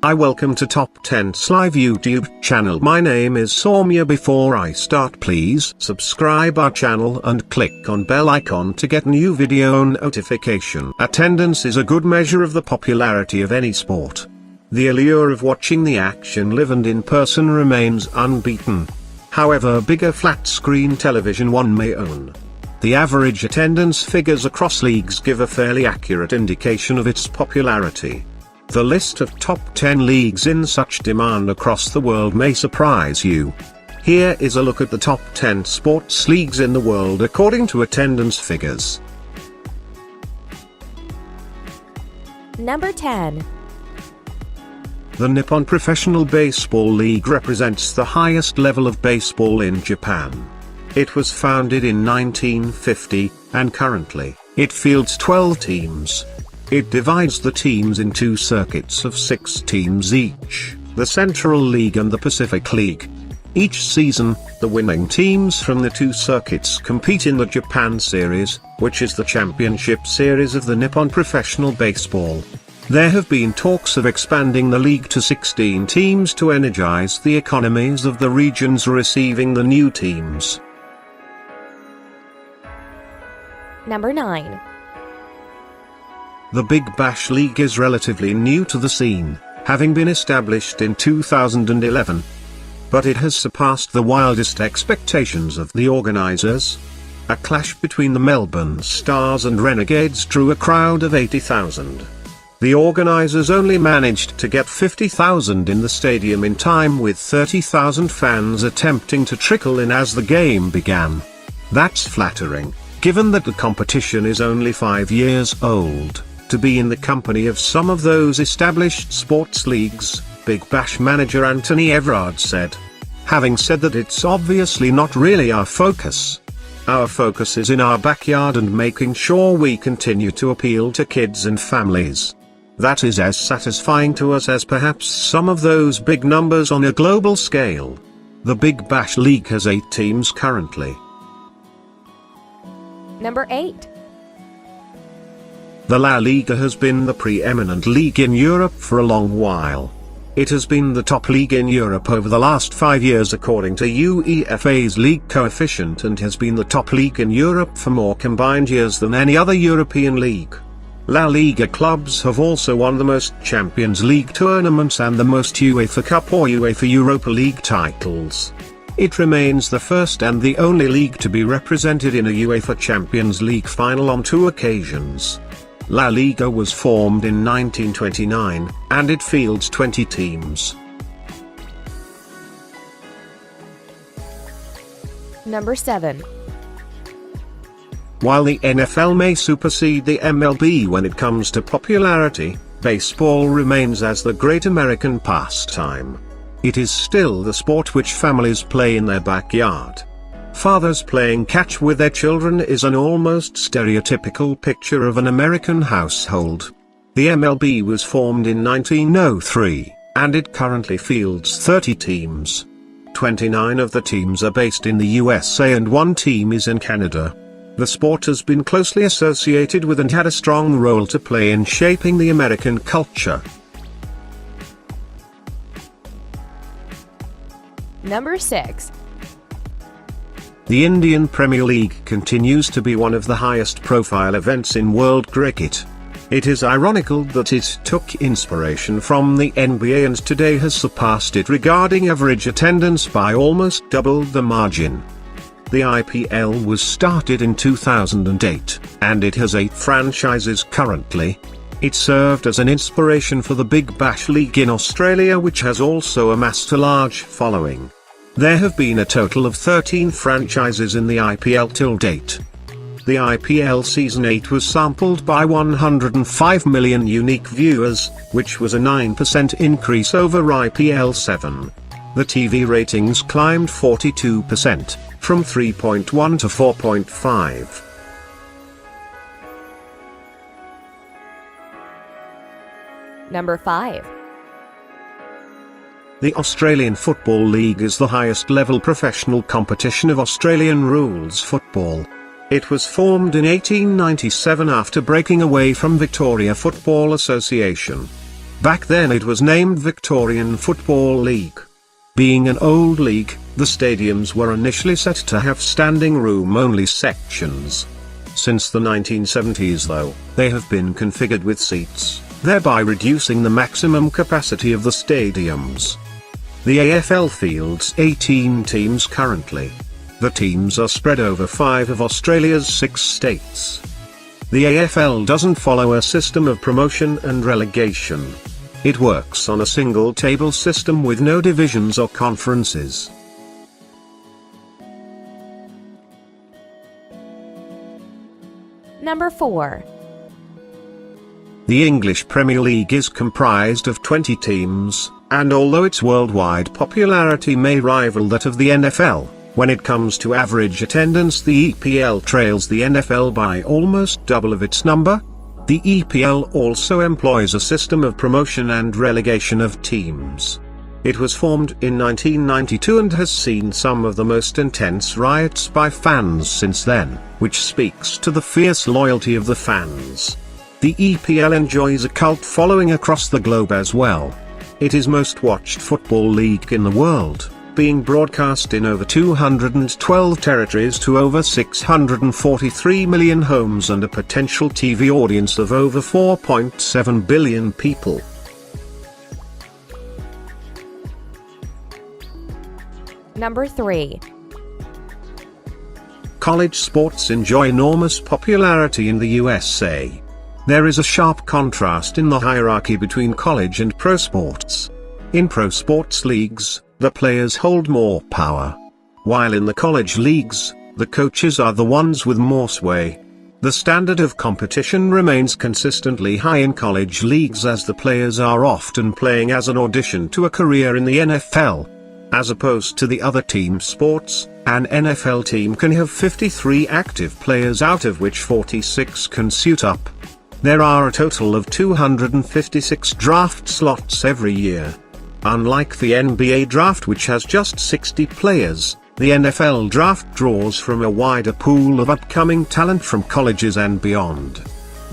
Hi, welcome to Top 10's live YouTube channel. My name is Soumya. Before I start, please subscribe our channel and click on bell icon to get new video notification. Attendance is a good measure of the popularity of any sport. The allure of watching the action live and in person remains unbeaten. However bigger flat screen television one may own, the average attendance figures across leagues give a fairly accurate indication of its popularity. The list of top 10 leagues in such demand across the world may surprise you. Here is a look at the top 10 sports leagues in the world according to attendance figures. Number 10. The Nippon Professional Baseball League represents the highest level of baseball in Japan. It was founded in 1950, and currently, it fields 12 teams. It divides the teams in two circuits of 6 teams each, the Central League and the Pacific League. Each season, the winning teams from the two circuits compete in the Japan Series, which is the championship series of the Nippon Professional Baseball. There have been talks of expanding the league to 16 teams to energize the economies of the regions receiving the new teams. Number 9. The Big Bash League is relatively new to the scene, having been established in 2011. But it has surpassed the wildest expectations of the organizers. A clash between the Melbourne Stars and Renegades drew a crowd of 80,000. The organizers only managed to get 50,000 in the stadium in time, with 30,000 fans attempting to trickle in as the game began. That's flattering, given that the competition is only 5 years old, to be in the company of some of those established sports leagues, Big Bash manager Anthony Everard said. Having said that, it's obviously not really our focus. Our focus is in our backyard and making sure we continue to appeal to kids and families. That is as satisfying to us as perhaps some of those big numbers on a global scale. The Big Bash League has 8 teams currently. Number 8. The La Liga has been the preeminent league in Europe for a long while. It has been the top league in Europe over the last 5 years according to UEFA's league coefficient, and has been the top league in Europe for more combined years than any other European league. La Liga clubs have also won the most Champions League tournaments and the most UEFA Cup or UEFA Europa League titles. It remains the first and the only league to be represented in a UEFA Champions League final on 2 occasions. La Liga was formed in 1929, and it fields 20 teams. Number 7. While the NFL may supersede the MLB when it comes to popularity, baseball remains as the great American pastime. It is still the sport which families play in their backyard. Fathers playing catch with their children is an almost stereotypical picture of an American household. The MLB was formed in 1903, and it currently fields 30 teams. 29 of the teams are based in the USA and 1 team is in Canada. The sport has been closely associated with and had a strong role to play in shaping the American culture. Number 6. The Indian Premier League continues to be one of the highest profile events in world cricket. It is ironical that it took inspiration from the NBA and today has surpassed it regarding average attendance by almost double the margin. The IPL was started in 2008, and it has 8 franchises currently. It served as an inspiration for the Big Bash League in Australia, which has also amassed a large following. There have been a total of 13 franchises in the IPL till date. The IPL Season 8 was sampled by 105 million unique viewers, which was a 9% increase over IPL 7. The TV ratings climbed 42%, from 3.1 to 4.5. Number 5. The Australian Football League is the highest level professional competition of Australian rules football. It was formed in 1897 after breaking away from Victoria Football Association. Back then it was named Victorian Football League. Being an old league, the stadiums were initially set to have standing room-only sections. Since the 1970s though, they have been configured with seats, thereby reducing the maximum capacity of the stadiums. The AFL fields 18 teams currently. The teams are spread over 5 of Australia's 6 states. The AFL doesn't follow a system of promotion and relegation. It works on a single table system with no divisions or conferences. Number 4. The English Premier League is comprised of 20 teams, and although its worldwide popularity may rival that of the NFL, when it comes to average attendance the EPL trails the NFL by almost double of its number. The EPL also employs a system of promotion and relegation of teams. It was formed in 1992 and has seen some of the most intense riots by fans since then, which speaks to the fierce loyalty of the fans. The EPL enjoys a cult following across the globe as well. It is most watched football league in the world, being broadcast in over 212 territories to over 643 million homes and a potential TV audience of over 4.7 billion people. Number 3. College sports enjoy enormous popularity in the USA. There is a sharp contrast in the hierarchy between college and pro sports. In pro sports leagues, the players hold more power. While in the college leagues, the coaches are the ones with more sway. The standard of competition remains consistently high in college leagues as the players are often playing as an audition to a career in the NFL. As opposed to the other team sports, an NFL team can have 53 active players out of which 46 can suit up. There are a total of 256 draft slots every year. Unlike the NBA draft which has just 60 players, the NFL draft draws from a wider pool of upcoming talent from colleges and beyond.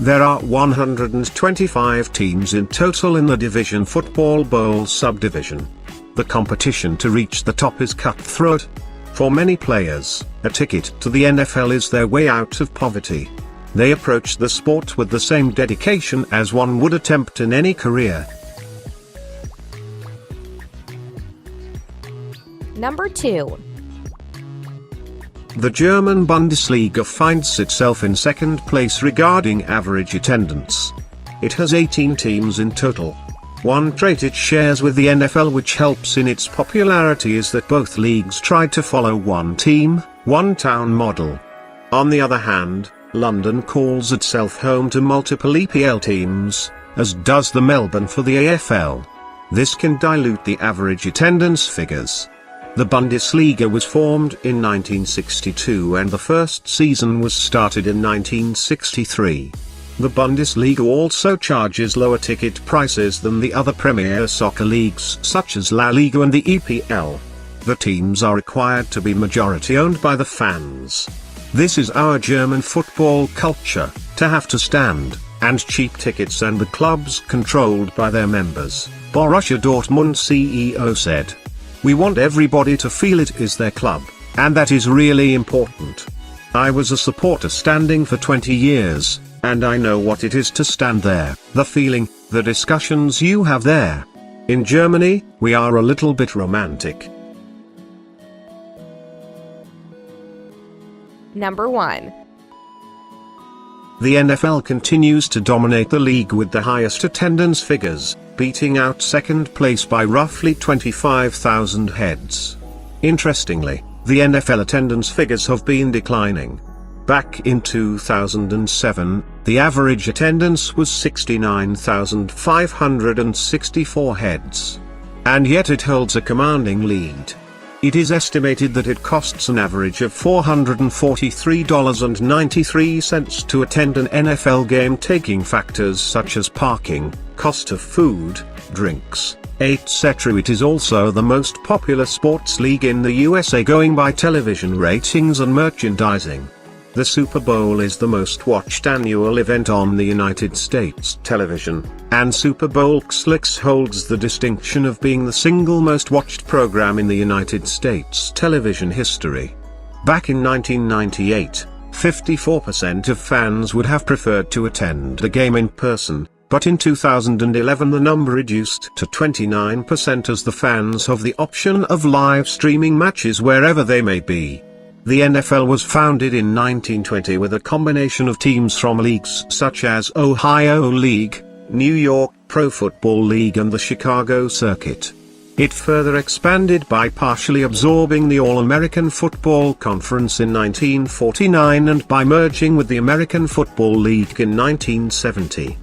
There are 125 teams in total in the Division Football Bowl subdivision. The competition to reach the top is cutthroat. For many players, a ticket to the NFL is their way out of poverty. They approach the sport with the same dedication as one would attempt in any career. Number 2. The German Bundesliga finds itself in second place regarding average attendance. It has 18 teams in total. One trait it shares with the NFL which helps in its popularity is that both leagues tried to follow one team, one town model. On the other hand, London calls itself home to multiple EPL teams, as does the Melbourne for the AFL. This can dilute the average attendance figures. The Bundesliga was formed in 1962 and the first season was started in 1963. The Bundesliga also charges lower ticket prices than the other Premier Soccer leagues such as La Liga and the EPL. The teams are required to be majority owned by the fans. This is our German football culture, to have to stand, and cheap tickets and the clubs controlled by their members, Borussia Dortmund CEO said. We want everybody to feel it is their club, and that is really important. I was a supporter standing for 20 years, and I know what it is to stand there, the feeling, the discussions you have there. In Germany, we are a little bit romantic. Number 1. The NFL continues to dominate the league with the highest attendance figures, beating out second place by roughly 25,000 heads. Interestingly, the NFL attendance figures have been declining. Back in 2007, the average attendance was 69,564 heads. And yet it holds a commanding lead. It is estimated that it costs an average of $443.93 to attend an NFL game, taking factors such as parking, cost of food, drinks, etc. It is also the most popular sports league in the USA going by television ratings and merchandising. The Super Bowl is the most watched annual event on the United States television, and Super Bowl XXX holds the distinction of being the single most watched program in the United States television history. Back in 1998, 54% of fans would have preferred to attend the game in person, but in 2011 the number reduced to 29% as the fans have the option of live streaming matches wherever they may be. The NFL was founded in 1920 with a combination of teams from leagues such as Ohio League, New York Pro Football League and the Chicago Circuit. It further expanded by partially absorbing the All-American Football Conference in 1949 and by merging with the American Football League in 1970.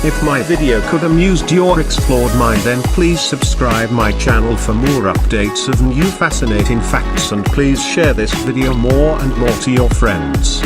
If my video could amused you or explored mine, then please subscribe my channel for more updates of new fascinating facts, and please share this video more and more to your friends.